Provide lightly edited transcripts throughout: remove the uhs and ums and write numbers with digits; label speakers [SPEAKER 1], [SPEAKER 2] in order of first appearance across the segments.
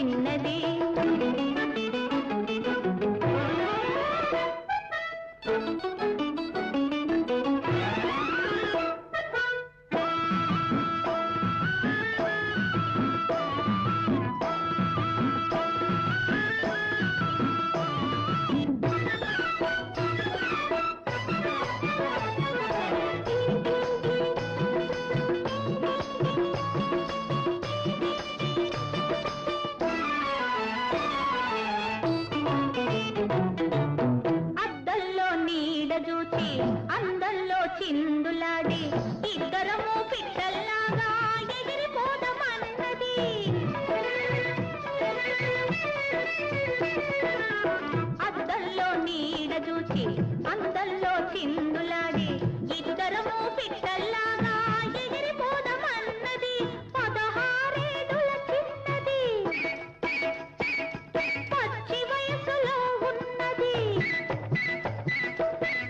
[SPEAKER 1] చిన్నది. చూచి అందంలో చిందులాడి ఇద్దరము పిట్టల్లాగా ఎగిరిపోదమన్నది. అద్దంలో నీడ చూచి అందంలో చిందులాడి ఇద్దరము పిట్టల్లాగా ఎగిరిపోదమన్నది. 16 ఏడుల చిన్నది పచ్చి వయసులో ఉన్నది.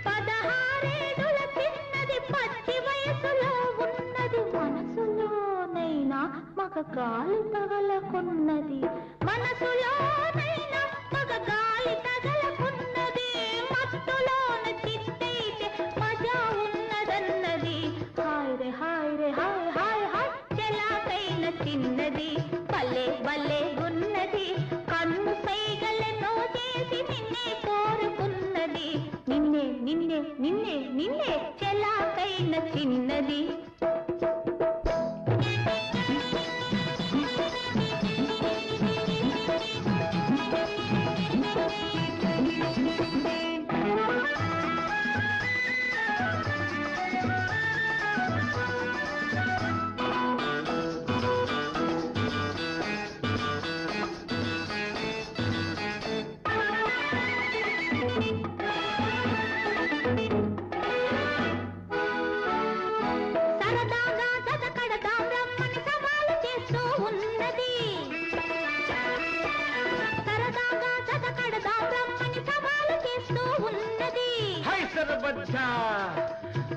[SPEAKER 1] 16 ఏడుల చిన్నది పచ్చి వయసులో ఉన్నది. మనసులోనైనా మగ గాలి తగలకున్నది. మనసులోనైనా మగ గాలి తగలకున్నది. మత్తులోన చిత్తైతే మజా ఉన్నదన్నది. హాయ్ రే హాయ్ రే హాయ్ హాయ్ హాయ్ చెలాకైన చిన్నది భలే భలే గున్నది. కన్ను సైగలెన్నో చేసి నిన్నే కోరుకున్నది. నిన్నే నిన్నే నిన్నే నిన్నే చెలాకైన చిన్నది. సరదాగా జతకడదాం రమ్మని సవాలు చేస్తూ ఉన్నది. సరదాగా జతకడదాం రమ్మని సవాలు చేస్తూ ఉన్నది.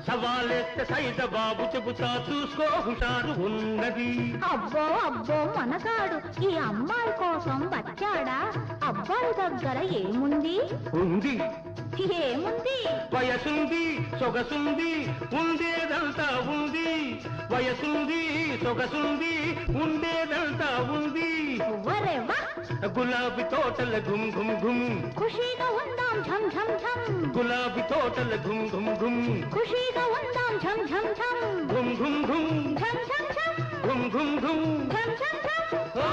[SPEAKER 2] సవాలెత్తే సైత బాబు చెబుతా చూసుకో హుషారు ఉన్నది.
[SPEAKER 1] అబ్బో అబ్బో మనగాడు ఈ అమ్మాయి కోసం వచ్చాడా? అబ్బాయి దగ్గర ఏముంది?
[SPEAKER 2] ఉంది
[SPEAKER 1] ఏముంది?
[SPEAKER 2] వయసుంది సొగసుంది ఉండేదంతా ఉంది. వయసుంది సొగసుంది ఉండేదంతా ఉంది.
[SPEAKER 1] వరేవా
[SPEAKER 2] గులాబీ తోటల గుమ్ గుమ్ గుమ్
[SPEAKER 1] ఖుషీగా ఉందాం ఝం ఝం ఝం.
[SPEAKER 2] గులాబీ తోటల గుమ్ గుమ్ గుమ్
[SPEAKER 1] ఖుషీగా ఉందాం ఝం ఝం ఝం.
[SPEAKER 2] గుమ్ గుమ్ గుమ్
[SPEAKER 1] ఝం ఝం ఝం
[SPEAKER 2] గుమ్ గుమ్ గుమ్
[SPEAKER 1] ఝం ఝం ఝం.
[SPEAKER 2] ఓ